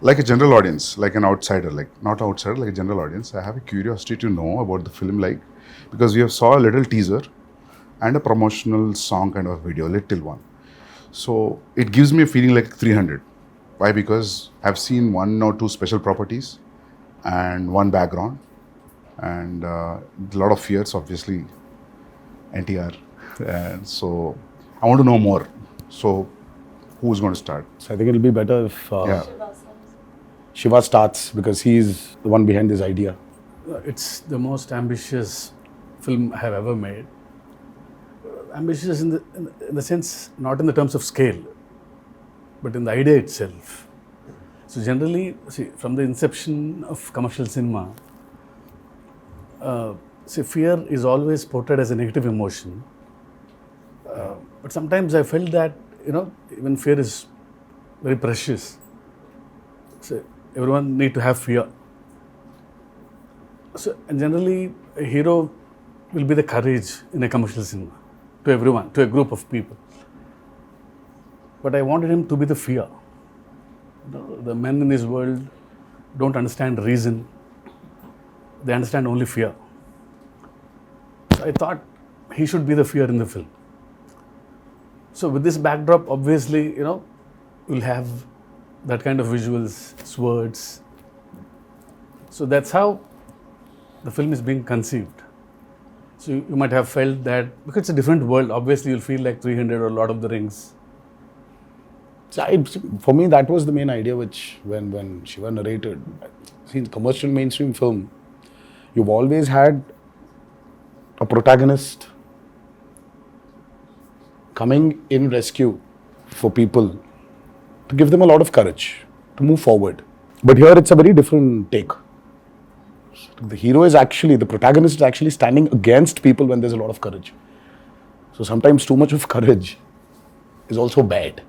like a general audience, like an outsider, like not outsider, like a general audience, I have a curiosity to know about the film, like, because we have saw a little teaser and a promotional song kind of video, little one. So it gives me a feeling like 300. Why? Because I've seen one or two special properties and one background and a lot of fears, obviously, NTR. And so I want to know more. So who's going to start? So I think it'll be better if Yeah. Shiva starts, because he's the one behind this idea. It's the most ambitious film I have ever made. Ambitious in the sense, not in the terms of scale, but in the idea itself. So generally, see, from the inception of commercial cinema, fear is always portrayed as a negative emotion. But sometimes I felt that, even fear is very precious. So everyone need to have fear. So, and generally, a hero will be the courage in a commercial cinema to everyone, to a group of people. But I wanted him to be the fear. The men in this world don't understand reason. They understand only fear. So I thought he should be the fear in the film. So with this backdrop, obviously, we'll have that kind of visuals, swords. So that's how the film is being conceived. So you might have felt that, because it's a different world, obviously you'll feel like 300 or Lord of the Rings. So for me, that was the main idea, which when Shiva narrated. See, in commercial mainstream film, you've always had a protagonist coming in rescue for people, to give them a lot of courage to move forward. But here it's a very different take. The hero is actually, the protagonist is actually standing against people when there's a lot of courage. So sometimes too much of courage is also bad.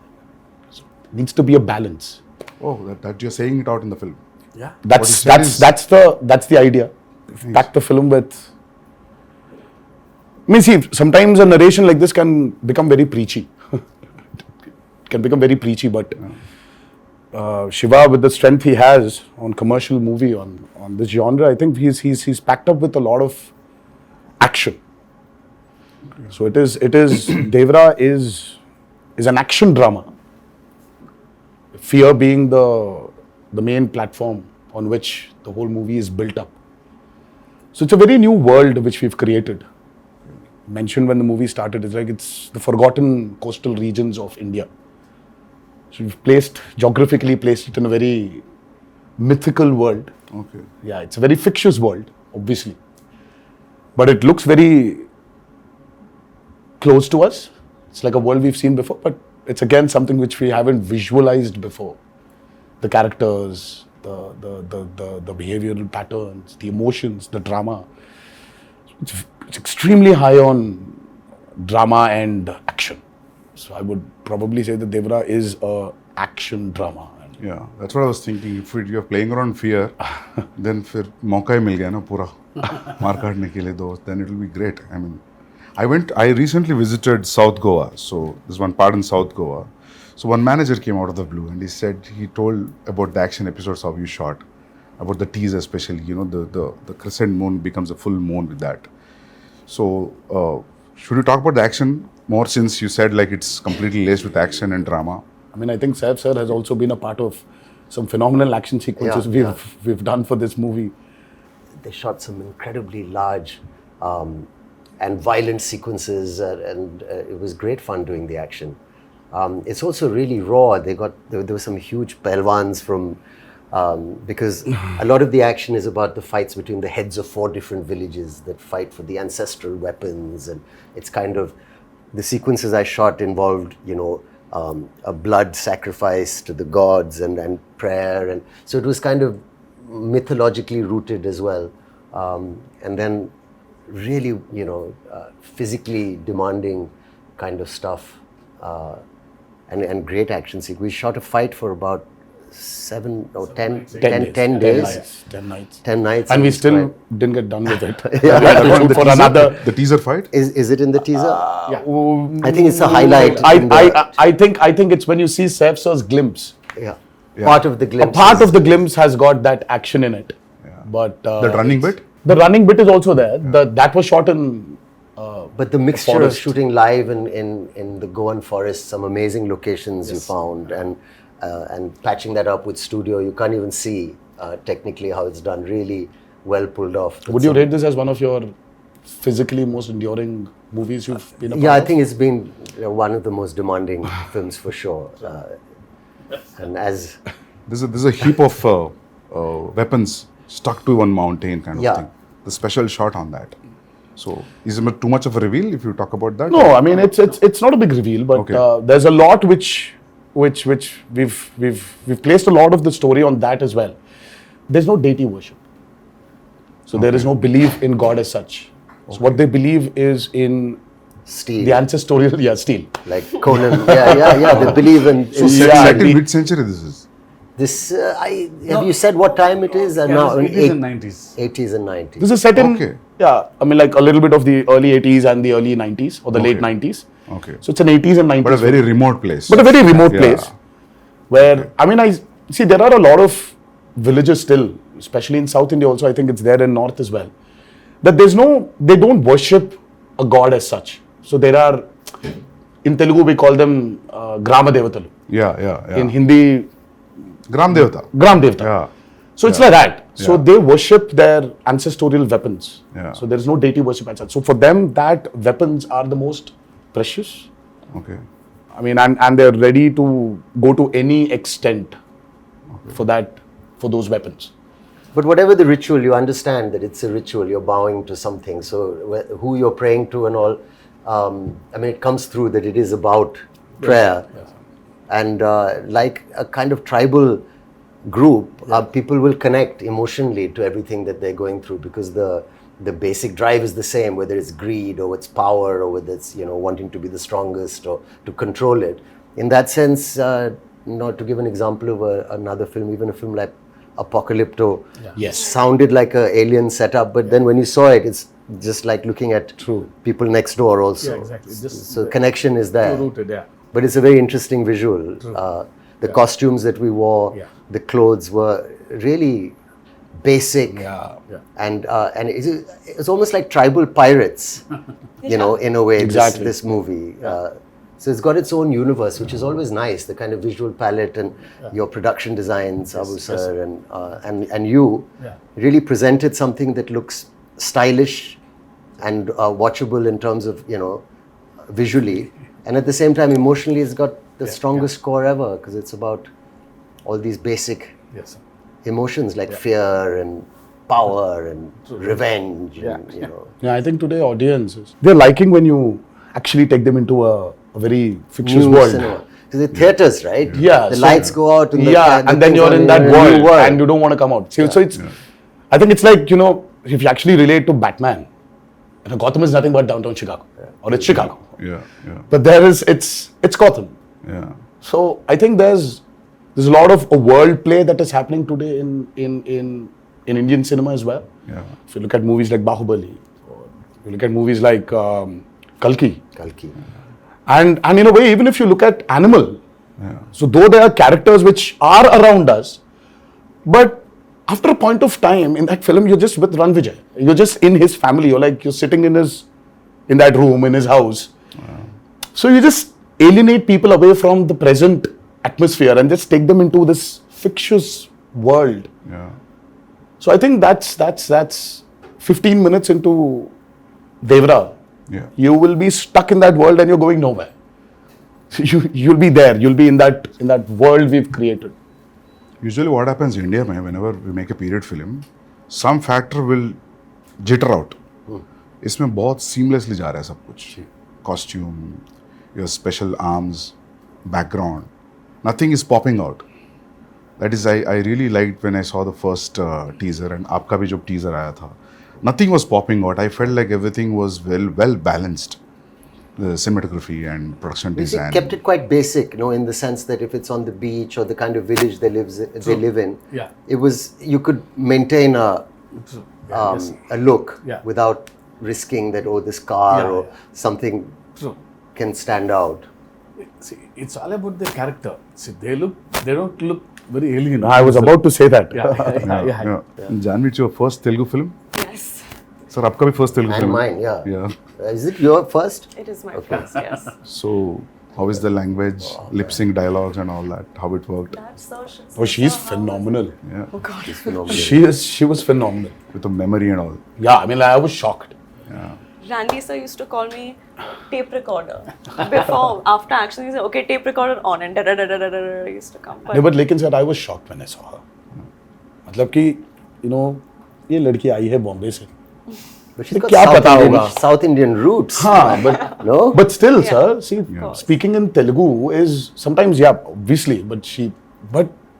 So it needs to be a balance. Oh, that you're saying it out in the film. Yeah. That's the idea. Pack the film with. I mean, see, sometimes a narration like this can become very preachy. But Shiva, with the strength he has on commercial movie, on this genre, I think he's packed up with a lot of action. So it is Devara is an action drama. Fear being the main platform on which the whole movie is built up. So it's a very new world which we've created. Mentioned when the movie started, it's the forgotten coastal regions of India. So we've geographically placed it in a very mythical world. Okay. Yeah, it's a very fictitious world, obviously. But it looks very close to us. It's like a world we've seen before, but it's again something which we haven't visualized before. The characters, the behavioral patterns, the emotions, the drama. It's extremely high on drama and action. So I would probably say that Devara is a action drama. Yeah, that's what I was thinking. If you're playing around fear, then फिर मौका ही मिल गया ना पूरा मार काटने के लिए दोस्त. Then it will be great. I mean, I recently visited South Goa. So there's one part in South Goa. So one manager came out of the blue and he told about the action episodes how you shot, about the teaser especially. The crescent moon becomes a full moon with that. So should we talk about the action more, since you said like it's completely laced with action and drama? I mean, I think Saif sir has also been a part of some phenomenal action sequences we've done for this movie. They shot some incredibly large and violent sequences, and it was great fun doing the action. It's also really raw. There were some huge pelwans from because a lot of the action is about the fights between the heads of 4 different villages that fight for the ancestral weapons, and it's kind of the sequences I shot involved, a blood sacrifice to the gods and prayer, and so it was kind of mythologically rooted as well, and then really physically demanding kind of stuff, and great action sequence. We shot a fight for about 10 days. 10 nights. 10 nights. And we still didn't get done with it. For another the teaser fight. Is it in the teaser? Yeah. I think it's a highlight. I think it's when you see Saif sir's glimpse. Yeah. Yeah. Part of the A glimpse. part is- of the glimpse has got that action in it. Yeah. But That running bit? The running bit is also there. That was shot in. But the mixture of forest. shooting live in the Goan forest, some amazing locations you found, and patching that up with studio, you can't even see technically how it's done. Really well pulled off. But Would you some- rate this as one of your physically most enduring movies you've been a part Yeah, I of? think it's been one of the most demanding films for sure. And as There's a heap of weapons stuck to one mountain kind of Yeah. thing. The special shot on that. So is it too much of a reveal if you talk about that? No, I mean it's not a big reveal, but Okay. there's a lot which we've placed a lot of the story on that as well. There's no deity worship, so there is no belief in God as such. So what they believe is in Steel, the ancestorial steel. like Conan. Yeah. They believe in. So Yeah, set in the- mid-century this is. This. Have you said what time it is? Yeah, Now it's 80s and 90s. 80s and 90s. This is set in Okay. I mean like a little bit of the early 80s and the early 90s or the late Okay. 90s. Okay. So it's an 80s and 90s. But a very remote place. But a very remote Yeah. place where I mean I see there are a lot of villages still, especially in South India also. I think it's there in North as well. That they don't worship a god as such. So there are, in Telugu we call them Grama Devatalu. Yeah. In Hindi, Gram Devata. Gram Devata. Yeah. So it's like that. So Yeah. they worship their ancestorial weapons. Yeah. So there is no deity worship as such. So for them, that weapons are the most precious. Okay. I mean, and they're ready to go to any extent for those weapons. But whatever the ritual, you understand that it's a ritual. You're bowing to something. So who you're praying to and all, I mean, it comes through that it is about prayer. And like a kind of tribal group, people will connect emotionally to everything that they're going through because the basic drive is the same, whether it's greed or it's power or whether it's wanting to be the strongest or to control it. In that sense, to give an example of another film, even a film like Apocalypto, Yes. sounded like a alien setup, but then when you saw it, it's just like looking at people next door also. Yeah, exactly. Just So connection is there. Rooted, yeah. But it's a very interesting visual. The costumes that we wore, Yeah. the clothes were really basic. And it's almost like tribal pirates, in a way, Exactly. this movie. So it's got its own universe, which is always nice, the kind of visual palette and your production designs, Abu Sir, and you really presented something that looks stylish and watchable in terms of, visually. And at the same time, emotionally, it's got the strongest score ever because it's about all these basic Yes. Sir. emotions like fear and power and revenge. And, Yeah, I think today audiences, they're liking when you actually take them into a very fictitious new world. cinema. Because the theaters, right? Yeah, The so- lights go out. And And then you're in that world and you don't want to come out. So it's, I think it's like, if you actually relate to Batman, Gotham is nothing but downtown Chicago. Or it's Chicago. Yeah. But it's Gotham. Yeah. So I think there's a lot of a world play that is happening today in Indian cinema as well. Yeah. If you look at movies like Bahubali, or you look at movies like Kalki, and in a way, even if you look at Animal, so though there are characters which are around us, but after a point of time in that film, you're just with Ran Vijay. You're just in his family. You're sitting in that room in his house. So you just alienate people away from the present atmosphere and just take them into this fictitious world. Yeah. So I think that's 15 minutes into Devara. Yeah. You will be stuck in that world and you're going nowhere. You'll be there. You'll be in that world we've created. Usually what happens in India, whenever we make a period film, some factor will jitter out. इसमें बहुत seamlessly जा रहा है सब कुछ. Costume, your special arms, background, nothing is popping out. That is, I really liked when I saw the first teaser and आपका भी जो teaser आया था. Nothing was popping out. I felt like everything was well balanced. The cinematography and production They design. kept it quite basic, in the sense that if it's on the beach or the kind of village they live in, it was, you could maintain a look without risking that, this car or something can stand out. See, it's all about the character. See, they don't look very alien. I was about to say that. Yeah. Janhvi, it's your first Telugu film? Yes, Sir, आपका भी first Telugu And film? mine, yeah. Yeah. Is it your first? it is my first, yes. So, how is the language, lip sync dialogues and all that? How it worked? That's so shit. Oh, she's phenomenal. Yeah. Oh God. Phenomenal. She was phenomenal. With the memory and all. Yeah, I mean, like, I was shocked. Randy sir used to call me tape recorder. Before, after action, he said, okay, tape recorder on, and da-da-da-da-da-da used to come. But No, but लेकिन sir, I was shocked when I saw her. मतलब कि, you know, ये लड़की आई है बॉम्बे से. But she's got क्या South पता Indian, होगा? South Indian roots. हाँ, but No? But still, Yeah. sir, see, course. speaking in Telugu is sometimes, yeah, obviously, but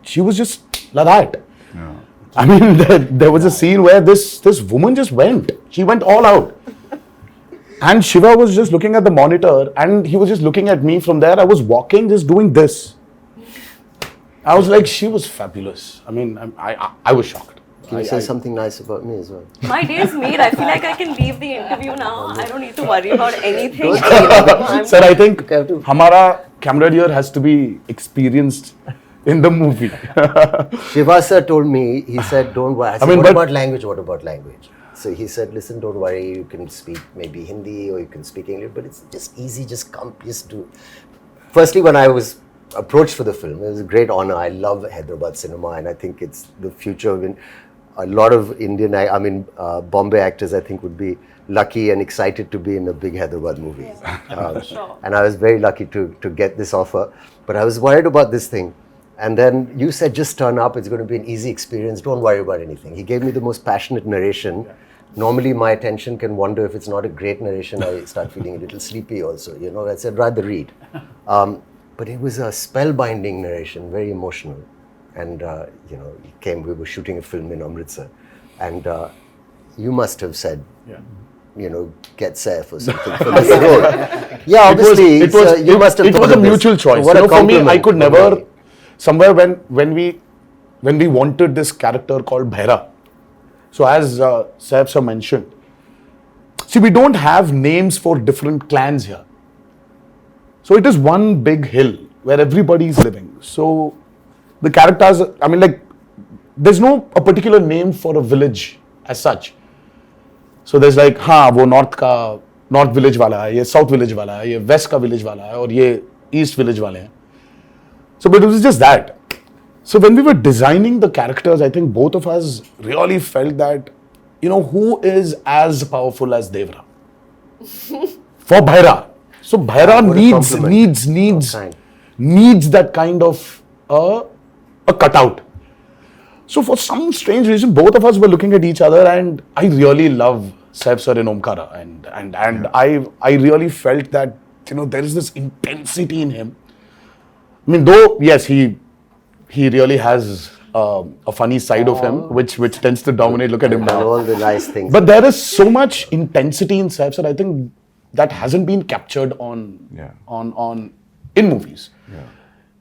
she was just like that. I mean, there was a scene where this woman just went. She went all out. And Shiva was just looking at the monitor and he was just looking at me from there. I was walking, just doing this. I was like, she was fabulous. I mean, I was shocked. Can you say something nice about me as well? my day is made. I feel like I can leave the interview now. I don't need to worry about anything. I'm- Sir, I think Okay, I have to- Hamara camera here has to be experienced in the movie. Shiva sir told me, he said, don't worry. I said, mean, what but- about language? What about language? So he said, listen, don't worry. You can speak maybe Hindi or you can speak English, but it's just easy. Just come, just do. Firstly, when I was approached for the film, it was a great honor. I love Hyderabad cinema and I think it's the future of a lot of Indian, Bombay actors, I think would be lucky and excited to be in a big Hyderabad movie. Sure. And I was very lucky to get this offer. But I was worried about this thing. And then you said, just turn up. It's going to be an easy experience. Don't worry about anything. He gave me the most passionate narration. Normally, my attention can wander. If it's not a great narration, I start feeling a little sleepy also. You know, I said, rather read. But it was a spellbinding narration, very emotional. And, you know, we were shooting a film in Amritsar. And you must have said, you know, get Saif or something for this role. Yeah, obviously, you must have it thought was a of this. mutual choice. What You a know, for me, I compliment. could never, somewhere when we wanted this character called Bhaira. So as Saif sir mentioned, see, we don't have names for different clans here. So it is one big hill where everybody is living. So the characters, I mean, like, there's no a particular name for a village as such. So there's like, हाँ वो north village वाला है, ये south village वाला है, ये west का village वाला है और ये east village वाले हैं. So but it was just that. So when we were designing the characters, I think both of us really felt that, you know, who is as powerful as Devara? For Bhaira. So Bhaira What a compliment. needs that kind of a cutout. So for some strange reason, both of us were looking at each other, and I really love Saif sir in Omkara, and I really felt that, you know, there is this intensity in him. I mean, though yes, he really has a funny side of him, which tends to dominate. Look at him And now. all the nice things. But there is so much intensity in Saif sir. I think that hasn't been captured on in movies.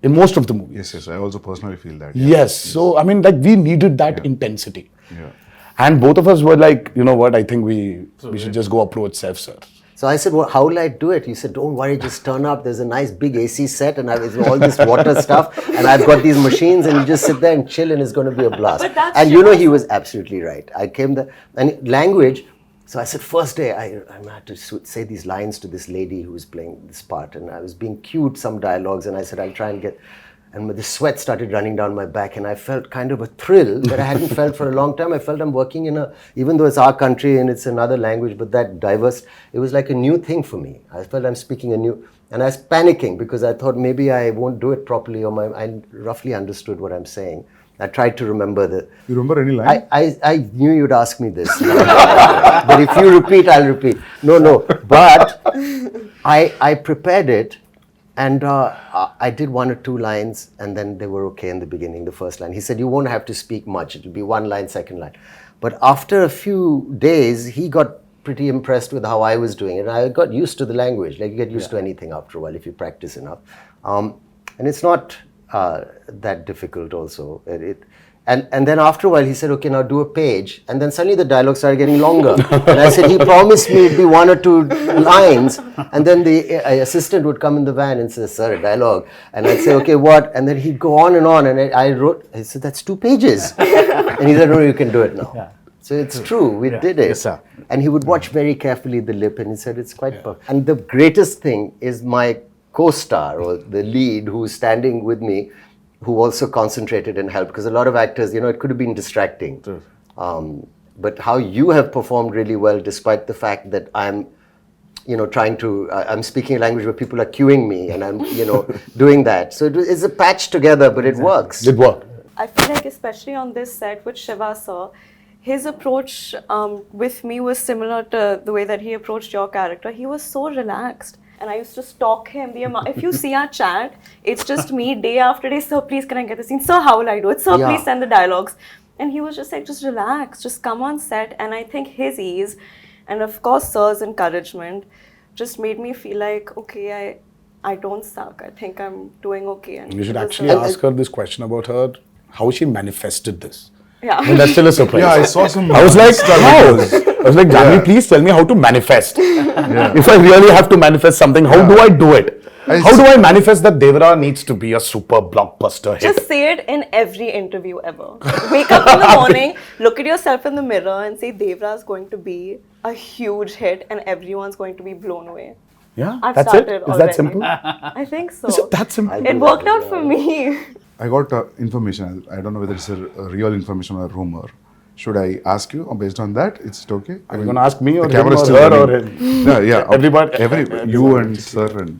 In most of the movies. Yes, I also personally feel that. Yes. So, I mean, like, we needed that intensity. Yeah. And both of us were like, you know what, I think we should just go approach Saif sir. So I said, well, how will I do it? He said, don't worry, just turn up. There's a nice big AC set and it's all this water stuff. And I've got these machines and you just sit there and chill and it's going to be a blast. But that's And you know, Shiva's- he was absolutely right. I came there and language. So I said, first day, I had to say these lines to this lady who was playing this part. And I was being cued some dialogues and I said, I'll try and get... And the sweat started running down my back and I felt kind of a thrill that I hadn't felt for a long time. I felt I'm working in even though it's our country and it's another language, but that diverse, it was like a new thing for me. I felt I'm speaking a new, and I was panicking because I thought maybe I won't do it properly or I roughly understood what I'm saying. I tried to remember You remember any line? I knew you'd ask me this. But if you repeat, I'll repeat. No. But I prepared it. And I did one or two lines and then they were okay in the beginning, the first line. He said, you won't have to speak much. It'll be one line, second line. But after a few days, he got pretty impressed with how I was doing it. And I got used to the language. Like you get used to anything after a while if you practice enough. And it's not that difficult also. And then after a while, he said, okay, now do a page. And then suddenly the dialogue started getting longer. And I said, he promised me it'd be 1 or 2 lines. And then the assistant would come in the van and say, sir, a dialogue. And I'd say, okay, what? And then he'd go on and on. And I said, that's 2 pages. And he said, no, you can do it now. Yeah. So it's true, we did it. Yes, sir. And he would watch very carefully the lip and he said, it's quite perfect. And the greatest thing is my co-star or the lead who's standing with me, who also concentrated and helped, because a lot of actors, it could have been distracting. But how you have performed really well, despite the fact that I'm, trying to, I'm speaking a language where people are cueing me and I'm, doing that. So it's a patch together, but it works. It worked. I feel like especially on this set with Shiva sir, his approach with me was similar to the way that he approached your character. He was so relaxed. And I used to stalk him. If you see our chat, it's just me day after day. Sir, please can I get the scene? Sir, how will I do it? Sir, please send the dialogues. And he was just like, just relax, just come on set. And I think his ease, and of course sir's encouragement, just made me feel like, okay, I don't suck. I think I'm doing okay. And You should actually ask her this question about her, how she manifested this. Yeah. And that's still a surprise. Yeah, I saw some. I was like, Insta how? videos. I was like, Janhvi, please tell me how to manifest. If I really have to manifest something, how do I do it? How do I manifest that Devara needs to be a super blockbuster hit? Just say it in every interview ever. Wake up in the morning, look at yourself in the mirror and say Devara is going to be a huge hit and everyone's going to be blown away. Yeah, I've that's started it. Is already. that simple? I think so. Is it that simple? I'll It do worked that out as for well. me. I got information. I don't know whether it's a real information or a rumor. Should I ask you, or based on that, is it okay? Are you going to ask me or the him camera or is still her or running. him? Yeah. Everybody. You and sir and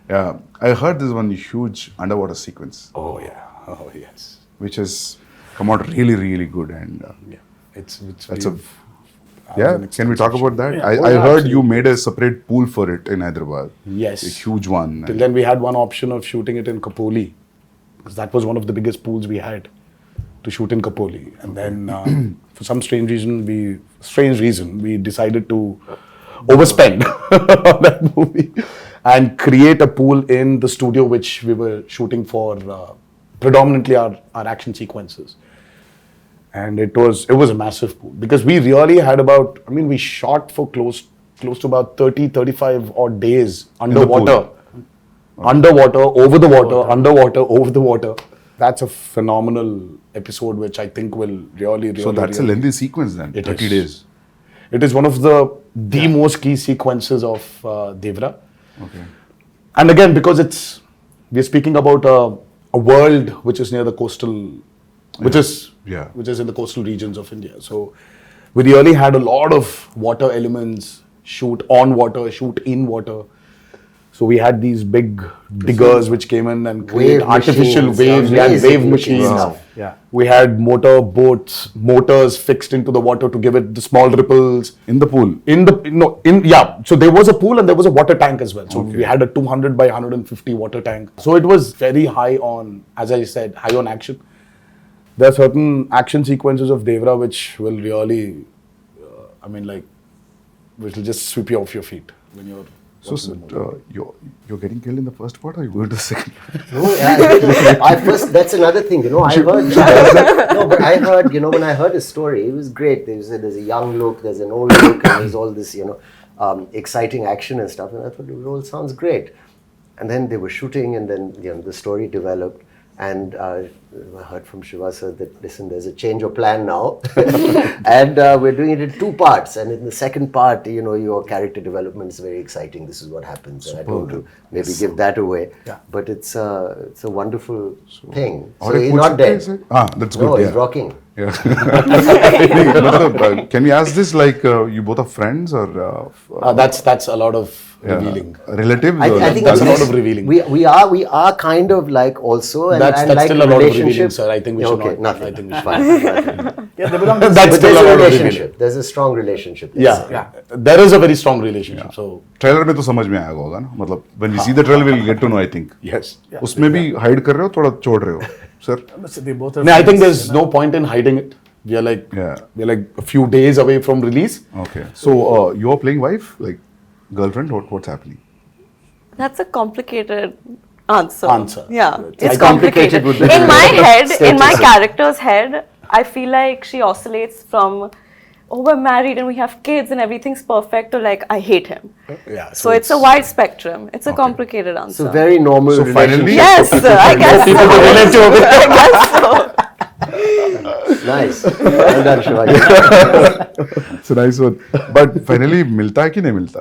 yeah. I heard this one huge underwater sequence, Oh, yeah. Oh, yes. which has come out really, really good. And Yeah. It's that's a we've- yeah. an Can we talk about that? Yeah. I Oh, yeah, heard you made a separate pool for it in Hyderabad. Yes. A huge one. Till then, we had one option of shooting it in Kapoli, because that was one of the biggest pools we had to shoot in Kapoli. And then, for some strange reason, we decided to overspend on that movie and create a pool in the studio which we were shooting for predominantly our action sequences. And it was a massive pool because we really had we shot for close to about 35 odd days underwater. Underwater, over the water, underwater, over the water. That's a phenomenal episode which I think will really So that's a lengthy sequence then. It 30 is. days. It is one of the most key sequences of Devara. Okay. And again, because we're speaking about a world which is near the coastal, which is in the coastal regions of India. So we really had a lot of water elements, shoot on water, shoot in water. So we had these big diggers which came in and created artificial machines, waves. We had amazing wave looking machines. stuff. Yeah. We had motors fixed into the water to give it the small ripples. In the pool. So there was a pool and there was a water tank as well. So we had a 200 by 150 water tank. So it was very high on, as I said, high on action. There are certain action sequences of Devara which will really, which will just sweep you off your feet when you're. So, you're getting killed in the first part, or you going to the second? No, that's another thing, I heard. No, but I heard, when I heard his story, it was great. There's a young look, there's an old look, and there's all this, exciting action and stuff. And I thought, it all sounds great. And then they were shooting, and then, the story developed. And I heard from Shiva sir that, listen, there's a change of plan now. And we're doing it in 2 parts. And in the second part, your character development is very exciting. This is what happens. And I don't want to maybe give that away. Yeah. But it's a wonderful thing. Or So a he's coach not dead. plays it? That's good. No, yeah. he's rocking. Yeah. Can we ask this like you both are friends or That's a lot of revealing. relatives? I or think That's a it's- lot of revealing. We are kind of like also, and That's like still a lot of revealing, relationship. sir. I think we should Okay, not. nothing. I think we should Fine, nothing. Yeah, they belong to the That's But still there's a a lot of relationship. revealing. There's a strong relationship. let's say. Yeah, there is a very strong relationship. So trailer में तो समझ में आएगा होगा ना मतलब when we see the trailer we'll get to know I think yes. उसमें भी hide कर रहे हो थोड़ा छोड़ रहे हो sir They both are No, I think friends, there's no point in hiding it. We are like a few days away from release. okay so you're playing wife like girlfriend what's happening That's a complicated answer. Yeah, It's it's complicated complicated. with the In my head, in my status. character's head, I feel like she oscillates from, oh, we're married and we have kids and everything's perfect, to like, I hate him. Yeah. So it's a wide spectrum. It's a complicated answer. So very normal So finally- relationship. Yes, I guess so. people to relate to. I guess so. Nice. Well done, Shivaji. It's a nice one. But finally मिलता है कि नहीं मिलता?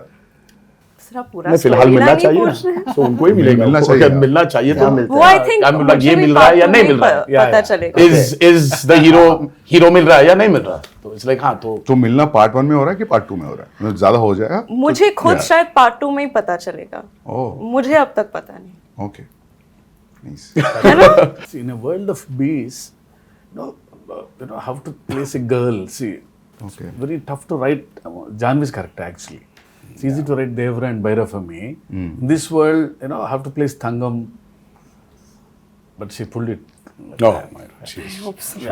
सिर्फ आप पूरा नहीं, फिलहाल storyline मिलना ही चाहिए पूछ रहे हैं। ना, तो उनको ही मिलेगा, मिलना उनको चाहिए। अगर मिलना चाहिए क्या तो मिलता वो है? आई थिंक I'm like, ये मिल रहा है या नहीं मिल रहा है? पता चलेगा। is the hero मिल रहा है या नहीं मिल रहा? तो it's like, हाँ, तो तो मिलना पार्ट 1 में हो रहा है कि पार्ट 2 में हो रहा है? मतलब ज्यादा हो जाएगा? मुझे खुद Yeah. शायद पार्ट 2 में ही पता चलेगा। ओह, मुझे अब तक पता नहीं। ओके. Nice. है ना? See, in a world of bees, how to place a girl. See, Okay. very tough to write Janhvi's character actually. It's easy to write Devara and Bhaira for me. In this world, how to place Thangam, but she pulled it. no, she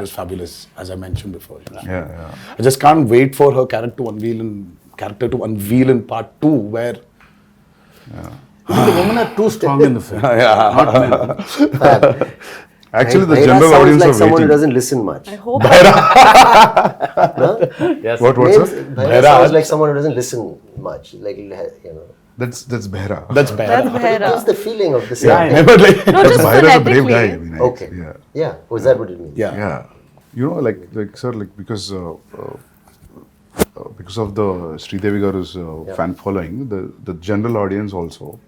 was fabulous, as I mentioned before. Yeah. I just can't wait for her character to unveil in part 2, where The women are too strong in the film. Not men. Actually, the Bhaira general sounds audience like are someone who waiting. doesn't listen much. I hope Yes. What, Names- sir? Bhaira sounds like someone who doesn't listen much. Like, That's Behra. that's bad. that's But it gives Bhaira. the feeling of the same Yeah, thing. Never like, No, just Behra is a brave guy. I phonetically. mean, Okay. Yeah. Yeah. Was that what it means? yeah. Yeah. You know, like sir, like because of the Sridevi Garu's fan following, the general audience also,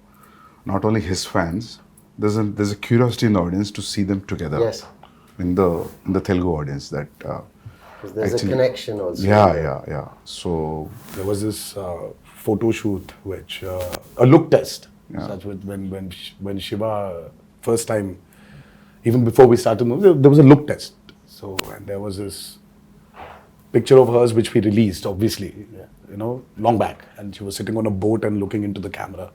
not only his fans, there's a curiosity in the audience to see them together. Yes. In the Telugu audience, that 'Cause there's actually- a connection also. yeah. So There was this photo shoot, which a look test. Such with when Shiva first time, even before we started the movie, there was a look test. So and there was this picture of hers which we released, obviously, long back, and she was sitting on a boat and looking into the camera.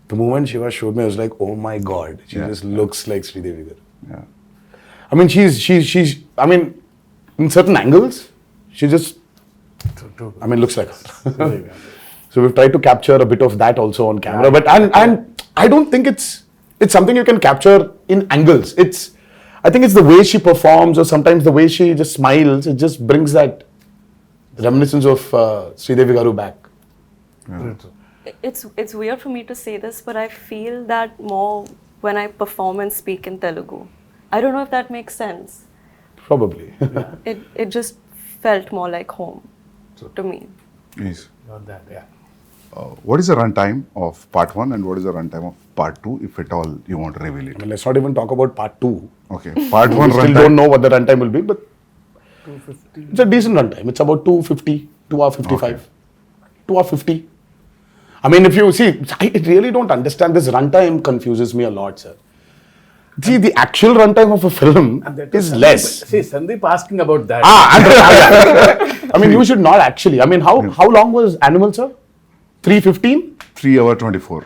The moment Shiva showed me, I was like, oh my god, she Yeah. just looks like Sridevi Garu. yeah. I mean, she's. I mean, in certain angles, she just. I mean, looks like her. So we've tried to capture a bit of that also on camera, but and I don't think it's something you can capture in angles. I think it's the way she performs, or sometimes the way she just smiles. It just brings that reminiscence of Sridevi Garu back. It's weird for me to say this, but I feel that more when I perform and speak in Telugu. I don't know if that makes sense. Probably. It just felt more like home to me. Yes. Not that, yeah. What is the runtime of part 1 and what is the runtime of part 2, if at all you want to reveal I it? mean, let's not even talk about part 2. Okay. Part 1 We still runtime. don't know what the runtime will be, but 250. It's a decent runtime. It's about 250, 2 hour 55, Okay. 2 hour 50. I mean, if you see, I really don't understand this runtime. Confuses me a lot, sir. See, the actual runtime of a film is less. See, Sandeep asking about that. I mean, you should not actually. I mean, how long was Animal, sir? 3:15. 3 hour 24.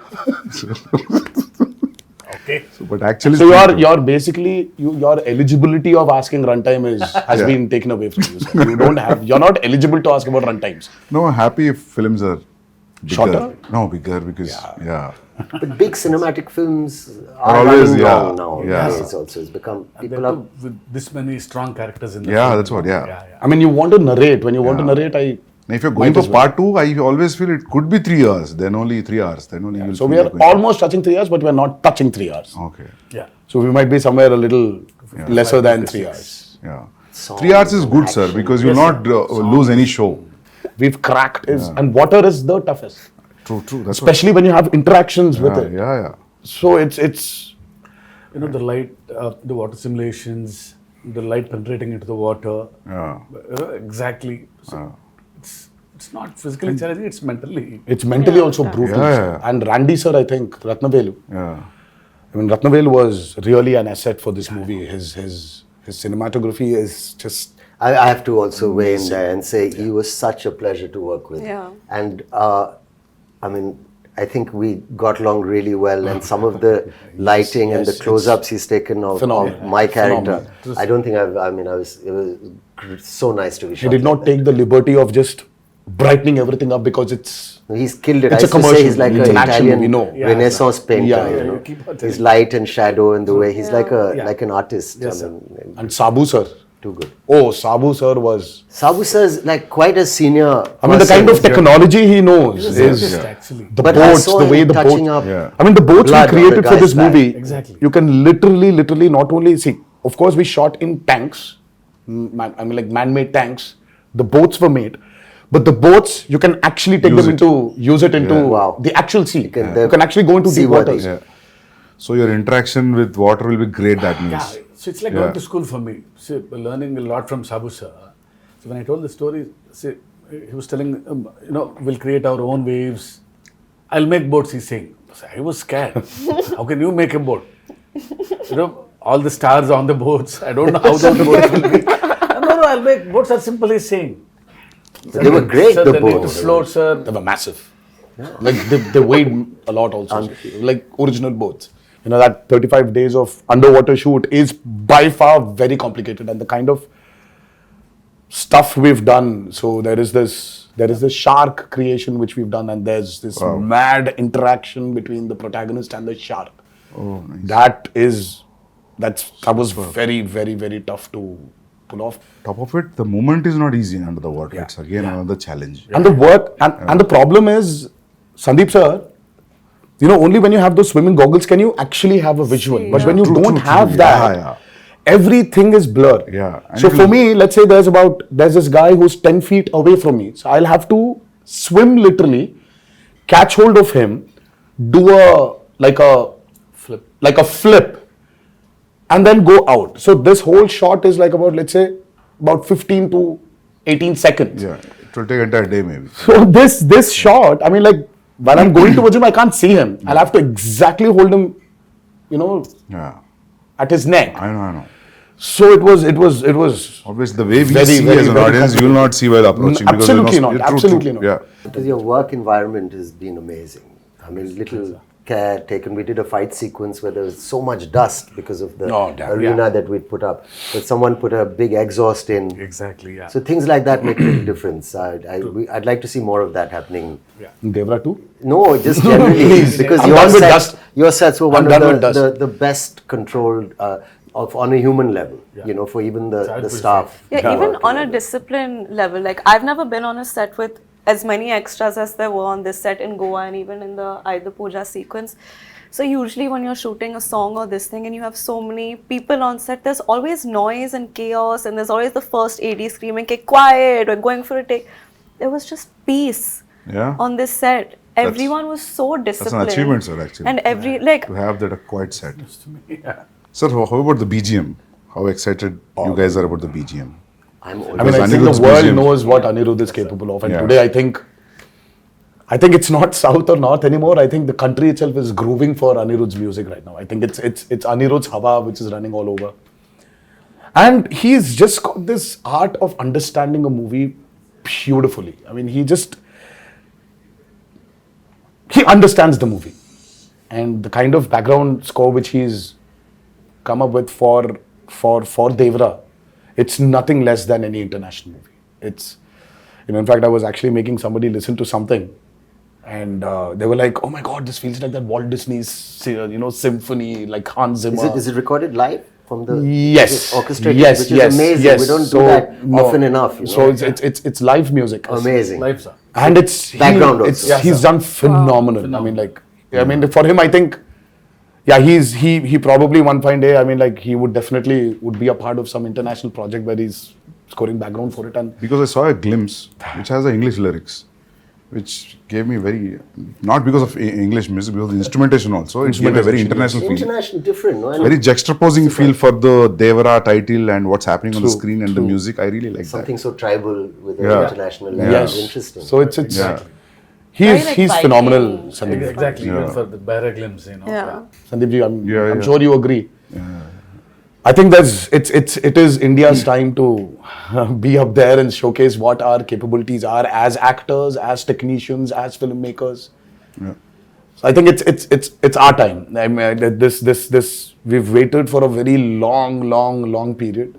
Okay. But actually, So you're basically your eligibility of asking runtime has been taken away from you, sir. You're not eligible to ask about runtimes. no, happy if films are bigger. Shorter? No, bigger because But big cinematic films Are are always, running yeah, long now. yeah. It's also it's become And people then are. too, with this many strong characters in the Yeah, film. that's what, yeah. I mean, you want to narrate. When you want to narrate, Now, if you're going Might for as well. part 2, I always feel it could be 3 hours. Then only 3 hours. Then only you'll So feel we are like going- almost touching 3 hours, but we are not touching 3 hours. Okay. Yeah. So we might be somewhere a little lesser than 3 hours. Yeah. Songs 3 hours is good, sir, action. because you'll not lose any show. We've cracked and water is the toughest, True. That's especially when you have interactions with what, it. yeah. So it's The light, the water simulations, the light penetrating into the water. Yeah. Exactly. So it's not physically challenging, it's mentally. mentally also brutal. Yeah, sir. yeah. And Randy sir, I think Ratnavelu. Yeah. I mean, Ratnavelu was really an asset for this movie. His cinematography is just. I have to also weigh in there and say he was such a pleasure to work with. Yeah. And I mean, I think we got along really well, and some of the lighting and the yes, close-ups he's taken of phenomenal. my character. Phenomenal. I don't think it was so nice to be shot. He did not like that. take the liberty of just brightening everything up because He's killed it. It's I a used to say commercial. he's like It's an an action Italian movie, no. Renaissance painter. Yeah, you know? you keep on His telling light and shadow and the way he's like an artist. Yes, I mean, And Sabu sir. too good. Oh, Sabu sir was... Sabu sir is like quite a senior. I mean, the person. kind of technology he knows He's is... an artist, actually. The But I boats, saw the him way the touching boat... up Yeah. I mean, the boats we blood on created the for guy's this back. movie, Exactly. you can literally not only see, of course, we shot in tanks, I mean, like man-made tanks. The boats were made, but the boats you can actually take use it into Wow. the actual sea. You can- can actually go into deep seaworthy. waters. Yeah. So your interaction with water will be great, that means. Yeah, so it's like going to school for me. See, learning a lot from Sabu sir. So when I told the story, see, he was telling, we'll create our own waves. I'll make boats, he's saying. So I was scared. How can you make a boat? All the stars on the boats. I don't know how those boats will be. No, I'll make boats are simple, he's saying. They were great, Sir, the they need to boats. float, sir. They were massive. Like they weighed a lot also. Like original boats. You know, that 35 days of underwater shoot is by far very complicated, and the kind of stuff we've done. So there is this shark creation which we've done, and there's this mad interaction between the protagonist and the shark. Oh, nice. That was very, very, very tough to pull off. Top of it, the movement is not easy under the water. It's again another challenge. And the work and the problem is, Sandeep sir, only when you have those swimming goggles can you actually have a visual. But when you don't have that, everything is blurred. Yeah. And So for me, let's say there's this guy who's 10 feet away from me. So I'll have to swim literally, catch hold of him, do a flip, and then go out. So this whole shot is like about 15 to 18 seconds. Yeah, it will take entire day maybe. So this shot, I mean, like when I'm going towards him, I can't see him. I'll have to exactly hold him, Yeah, at his neck. I know. So it was. Obviously, the way we Very, see very, as an very audience, you will not see while approaching. Absolutely not. True. Absolutely not. Yeah. Because your work environment has been amazing. I mean, little care taken. We did a fight sequence where there was so much dust because of the arena that we'd put up. But someone put a big exhaust in. Exactly, yeah. So things like that make a big difference. I'd like to see more of that happening. Devara too? No, just generally because I'm done with dust. your sets were I'm one done of with dust. the best controlled on a human level. For even the staff. Yeah, even on a discipline level, like I've never been on a set with as many extras as there were on this set in Goa and even in the Aida Puja sequence. So usually when you're shooting a song or this thing and you have so many people on set, there's always noise and chaos and there's always the first AD screaming, "Okay, quiet," or going for a take. There was just peace on this set. Everyone was so disciplined. That's an achievement, sir, actually. And to have that a quiet set. Yeah. Sir, how about the BGM? How excited you guys are about the BGM? I mean, Because I think Anirudh's the world BGM knows what Anirudh is capable of. And Yeah. today, I think it's not South or North anymore. I think the country itself is grooving for Anirudh's music right now. I think it's Anirudh's Hawa which is running all over. And he's just got this art of understanding a movie beautifully. I mean, he understands the movie. And the kind of background score which he's come up with for Devara, it's nothing less than any international movie. It's, in fact, I was actually making somebody listen to something, and they were like, "Oh my God, this feels like that Walt Disney's, symphony, like Hans Zimmer." Is it recorded live from the Yes. orchestrated? Yes. Which is Yes. amazing. Yes. We don't So, do that no. often enough. So it's live music. amazing. Life, sir. And it's Background also. he's done phenomenal. I mean, for him, I think, he probably one fine day, I mean, like he would be a part of some international project where he's scoring background for it. And Because I saw a glimpse which has the English lyrics, which gave me not because of English music, because of the instrumentation also, it gave a very international feel. International, different. No? And Very juxtaposing feel for the Devara title and what's happening on the screen and the music. I really like something so tribal with an Yeah. international level. yes, Interesting. so it's Yeah. Very, like, he's Viking. phenomenal, Sandeep. Exactly, even for the bearer glimpse, Yeah. Sandeep ji, I'm Yeah. sure you agree. I think it is India's time to be up there and showcase what our capabilities are as actors, as technicians, as filmmakers. Yeah. So I think it's our time. I mean, this we've waited for a very long period,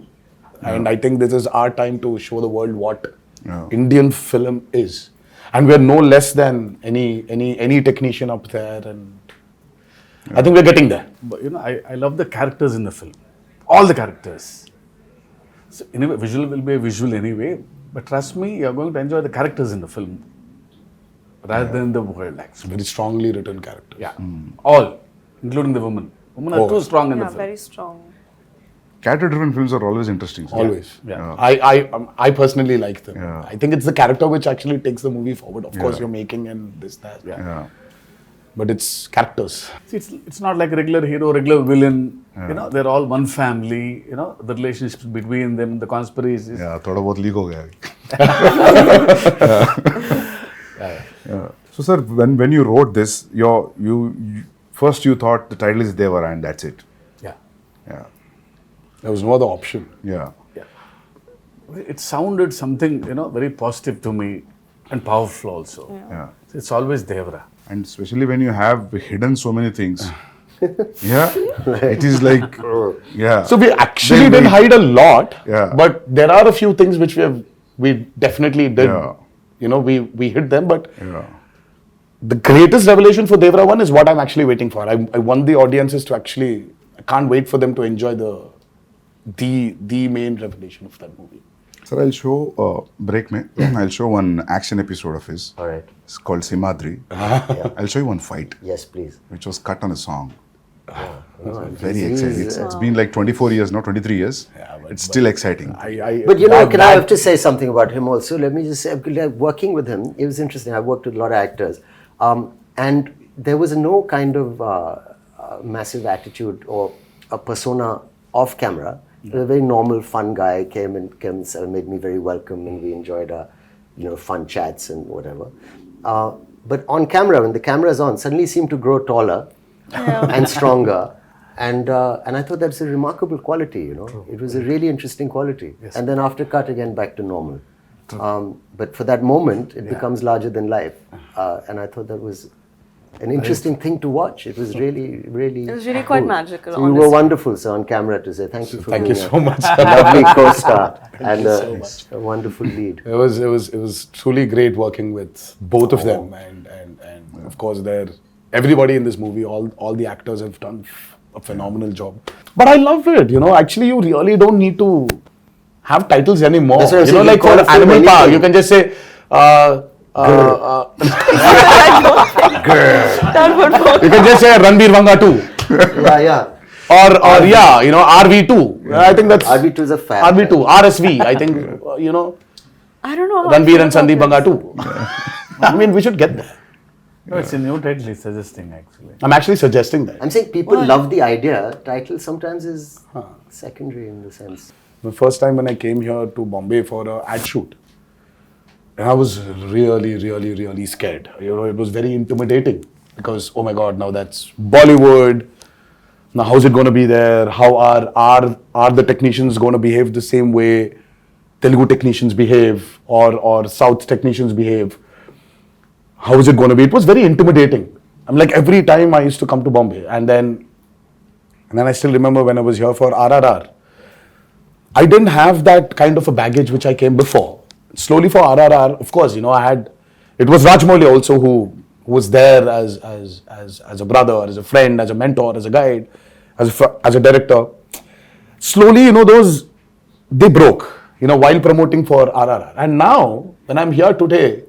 and I think this is our time to show the world what Indian film is. And we're no less than any technician up there, and I think we're getting there. But I love the characters in the film. All the characters. So anyway, visual will be a visual anyway. But trust me, you're going to enjoy the characters in the film rather than the world, actually. Very strongly written character. Yeah. All, including the women. Women are too strong in the Yeah, film. very strong. Character-driven films are always interesting. So. Always. Yeah. I personally like them. Yeah. I think it's the character which actually takes the movie forward. Of course, Yeah. you're making and this, that. Yeah. But it's characters. See, it's not like a regular hero, regular villain. They're all one family. The relationships between them, the conspiracies. Yeah, थोड़ा बहुत leak हो गया अभी. Yeah. So sir, when you wrote this, you first you thought the title is Devara and that's it. Yeah. Yeah. There was no other option. Yeah. It sounded something, very positive to me and powerful also. Yeah. So it's always Devara. And especially when you have hidden so many things. Yeah. It is like, yeah. So we actually Then didn't we- hide a lot. Yeah. But there are a few things which we definitely did. Yeah. We hid them. But Yeah. the greatest revelation for Devara 1 is what I'm actually waiting for. I want the audiences to actually, I can't wait for them to enjoy the main revelation of that movie. Sir, I'll show, break me, I'll show one action episode of his. All right. It's called Simadri. I'll show you one fight, Yes, please. which was cut on a song. No, Very he's- exciting. It's been like 24 years, not 23 years. It's still exciting. But I have to say something about him also. Let me just say, like, working with him, it was interesting. I worked with a lot of actors. And there was no kind of massive attitude or a persona off camera. He was a very normal, fun guy, came and made me very welcome, and we enjoyed fun chats and whatever. But on camera, when the camera is on, suddenly he seemed to grow taller and stronger. And I thought that's a remarkable quality, It was a really interesting quality. Yes. And then after cut, again, back to normal. But for that moment, it becomes larger than life. And I thought that was an interesting thing to watch. It was really, really It was really quite magical, So you were wonderful, sir, on camera to say thank you for Thank being you so much. a lovely co-star and so much. a wonderful lead. It was truly great working with both of them, and of course everybody in this movie, all the actors have done a phenomenal job. But I love it, Actually, you really don't need to have titles anymore. That's what I'm saying, Like you for call a film Animal Power, anything. you can just say. That would work. You can just say Ranbir Vanga 2. Yeah. Or RV2. I think that's RV2 is a fab. RV2, RSV. I think I don't know how I Ranbir feel and about Sandeep this. Vanga 2. I mean, we should get there. No, it's a new title he's suggesting, actually. I'm actually suggesting that. I'm saying people love the idea. Title sometimes is secondary in the sense. The first time when I came here to Bombay for an ad shoot, and I was really, really, really scared. It was very intimidating because, oh my God, now that's Bollywood. Now, how's it going to be there? How are the technicians going to behave the same way Telugu technicians behave or South technicians behave? How is it going to be? It was very intimidating. I'm like, every time I used to come to Bombay, and then I still remember when I was here for RRR. I didn't have that kind of a baggage which I came before. Slowly for RRR, of course, it was Rajmouli also who was there as a brother, as a friend, as a mentor, as a guide, as a director. Slowly, they broke, while promoting for RRR. And now, when I'm here today,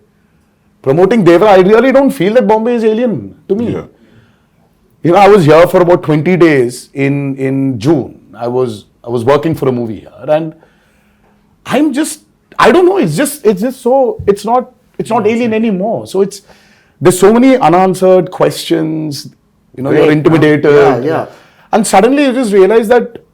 promoting Devara, I really don't feel that Bombay is alien to me. Yeah. I was here for about 20 days in June. I was working for a movie here, and I don't know, it's not alien anymore. So there's so many unanswered questions, you're intimidated. Yeah. And suddenly you just realize that,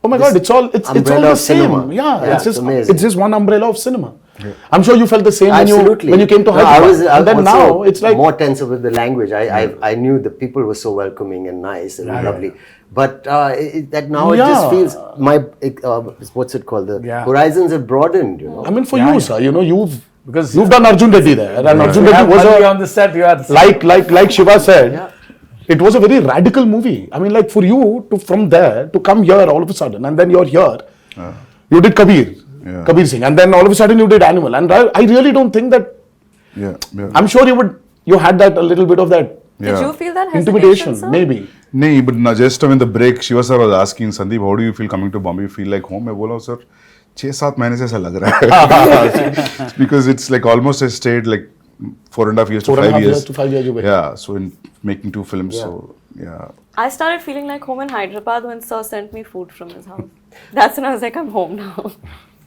oh my God, it's all the umbrella of same. cinema. Yeah, It's amazing. it's just one umbrella of cinema. Yeah. I'm sure you felt the same Absolutely. when you came to No, Hyderabad. I And then also now it's like more tense with the language. I knew the people were so welcoming and nice and lovely. But that now it just feels what's it called? The horizons have broadened. I mean, for you, sir, Because you've done Arjun Reddy there, and Arjun you Reddy have was money on the set. You are like Shiva said, it was a very radical movie. I mean, like for you from there to come here all of a sudden, and then you're here. You did Kabir. Yeah. Kabir Singh, and then all of a sudden you did Animal, and I really don't think that. Yeah. Yeah. I'm sure you had that a little bit of that Did you feel that hesitation, intimidation, sir? maybe. नहीं, but ना just when the break, Shiva sir was asking Sandeep, how do you feel coming to Bombay? You feel like home? मैं बोला sir, 6-7 महीने से ऐसा लग रहा है. Because it's like almost I stayed like 4.5 years to 5 years. to 5 years you were. Yeah, so in making 2 films, Yeah. so yeah. I started feeling like home in Hyderabad when Sir sent me food from his house. That's when I was like, I'm home now.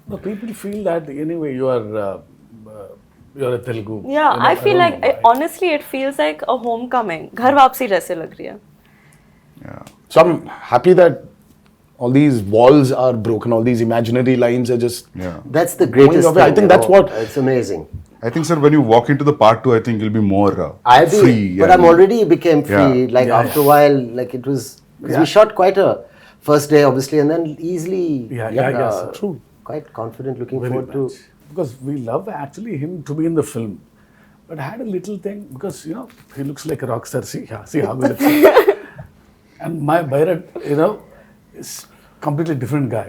No, people feel that anyway you are you're a Telugu. Yeah, You know, I feel don't like know why. honestly, it feels like a homecoming. घर वापसी जैसे लग रही है. Yeah. So I'm happy that all these walls are broken, all these imaginary lines are just. Yeah. That's the greatest away. I thing. think you that's know. what- It's amazing. I think, sir, when you walk into the part 2, I think you'll be more free. But I'm already became free. Yeah. Like Yeah, after a while, like it was, because we shot quite a first day, obviously, and then easily. Yeah, sir. True. Quite confident, looking Very forward much. Because we love actually him to be in the film. But I had a little thing because he looks like a rock star. See how good it is. And my Bharat, is completely different guy.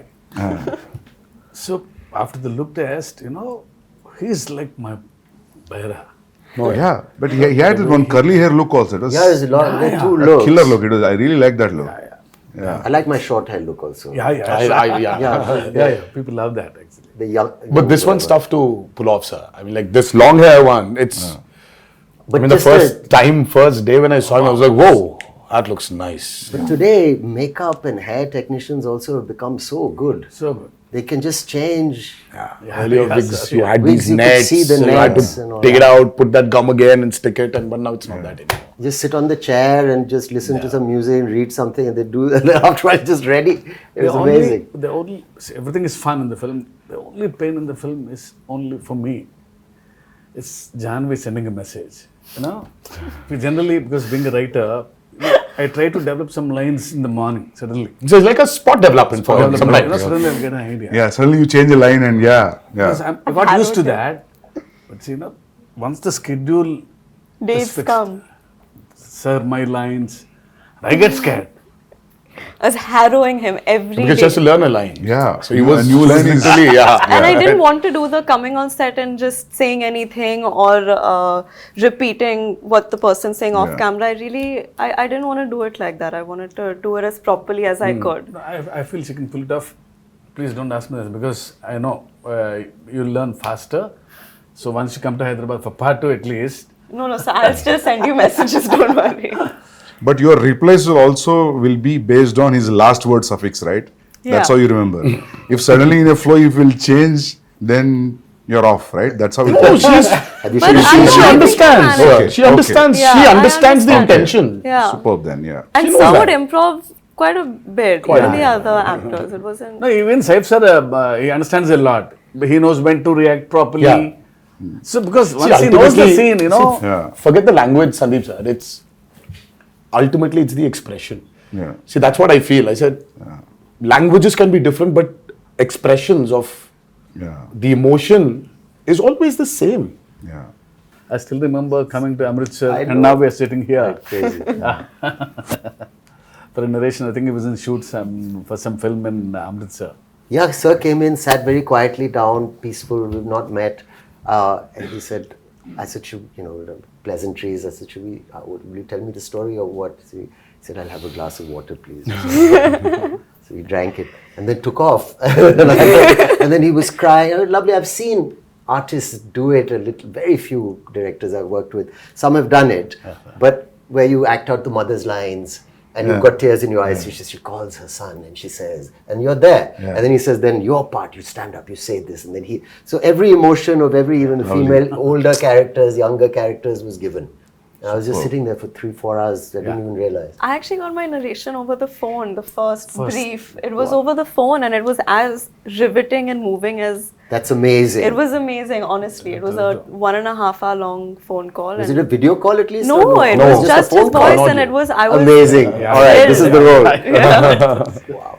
So after the look test, he's like my Bharat. Oh, yeah. But he had that one curly hair look also. It was to. Yeah, there's a lot. There are two a looks. killer look. It was. I really like that look. I like my short hair look also. Yeah. Yeah. People love that actually. The young. But this one's tough to pull off, sir. I mean, like this long hair one, it's. But I mean, the just first day when I saw him, I was like, whoa, that looks nice. But today, makeup and hair technicians also have become so good. So good. They can just change. Earlier yes, wigs, sir. you had Wigs, these you could nets, see the so you had nets and all to take it that. out, put that gum again and stick it, but now it's not that anymore. Just sit on the chair and just listen to some music and read something, and they do. And then after it's just ready. It was amazing. See, everything is fun in the film. The only pain in the film is only for me. It's Janhvi sending a message. We generally, because being a writer, I try to develop some lines in the morning suddenly. So it's like a spot development for him sometimes. Suddenly I get an idea. Yeah. Suddenly you change a line and Because I got used to that. But see, once the schedule Days is fixed, come. sir, my lines, I get scared. I was harrowing him every Because he day. has to learn a line. Yeah. So he was a new line is literally, And I didn't want to do the coming on set and just saying anything or repeating what the person's saying off Yeah. camera. I didn't want to do it like that. I wanted to do it as properly as I could. I feel she can pull it off. Please don't ask me this because I know you'll learn faster. So once you come to Hyderabad for part 2 at least. No, so I'll still send you messages, don't worry. But your replies will be based on his last word suffix, right? That's Yeah. how you remember. If suddenly in a flow you will change, then you're off, right? That's how it Oh, goes. Have you But seen I she know, I think understands. you manage. She Okay. understands. Yeah, she I understands the understand. intention. Yeah. Superb then, yeah. And knows Sir that. would improv quite a bit. Even the other actors. It wasn't. No, even Saif sir, he understands a lot. He knows when to react properly. Yeah. So because See, once he knows the ultimately- scene, Yeah. Forget the language, Sandeep sir. It's ultimately it's the expression. Yeah. See, that's what I feel. I said languages can be different, but expressions of Yeah. the emotion is always the same. Yeah. I still remember coming to Amritsar I and know. now we are sitting here crazy? for a narration. I think he was in shoot for some film in Amritsar. Yeah, sir came in, sat very quietly down, peaceful. We've not met, and he said, "I said, pleasantries." I said, will you tell me the story or what?" So he said, "I'll have a glass of water, please." So he drank it and then took off. And then he was crying. Oh, lovely. I've seen artists do it a little. Very few directors I've worked with. Some have done it, but where you act out the mother's lines. And you've got tears in your eyes. She calls her son and she says, and you're there. Yeah. And then he says, then your part, you stand up, you say this. And then so every emotion of every, even the female, older characters, younger characters was given. And I was just sitting there for 3-4 hours. I didn't even realize. I actually got my narration over the phone, the first brief. It was over the phone and it was as riveting and moving as... That's amazing. It was amazing, honestly. It was a 1.5 hour long phone call. Was and it a video call at least? No, or it No, was just just a his phone call, voice not and you. it was... I was Amazing. All right, this is the role. Yeah.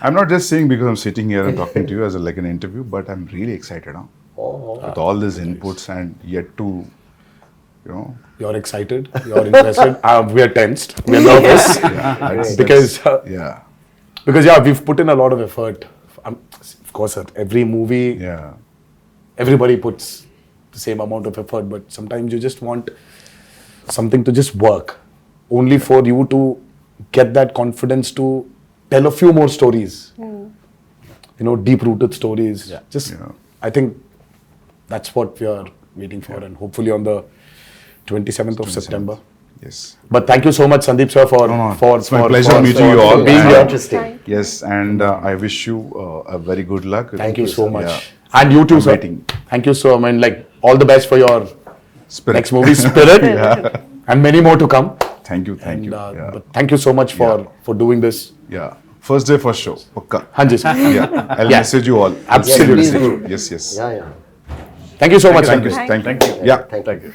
I'm not just saying because I'm sitting here and talking to you as like an interview, but I'm really excited with all these inputs and yet to, You're excited. You're interested. We are tensed. We are nervous that's- because yeah. we've put in a lot of effort. Of course, sir. Every movie, Yeah. everybody puts the same amount of effort, but sometimes you just want something to just work. Only for you to get that confidence to tell a few more stories. You know, deep-rooted stories. Yeah. Just, Yeah. I think that's what we are waiting for, and hopefully on the 27th of September. Yes. But thank you so much, Sandeep sir, for No, no, for it's my for- pleasure for- meeting for- you for all. being And- here. Interesting. Yes, and I wish you a very good luck. Thank you so much. Yeah. And you too, I'm sir. waiting. Thank you so much. Like, all the best for your Spirit. next movie, Spirit, and many more to come. Thank you, thank you. And, Yeah. but thank you so much for doing this. Yeah. First day, first show. Pakka. Hanji, sir. Yeah. I'll Yeah. message you all. Absolutely. Yes, please do. Yes, yes. Yeah, yeah. Thank you so much. Thank you. Sandeep. Thank you. Yeah. Thank you.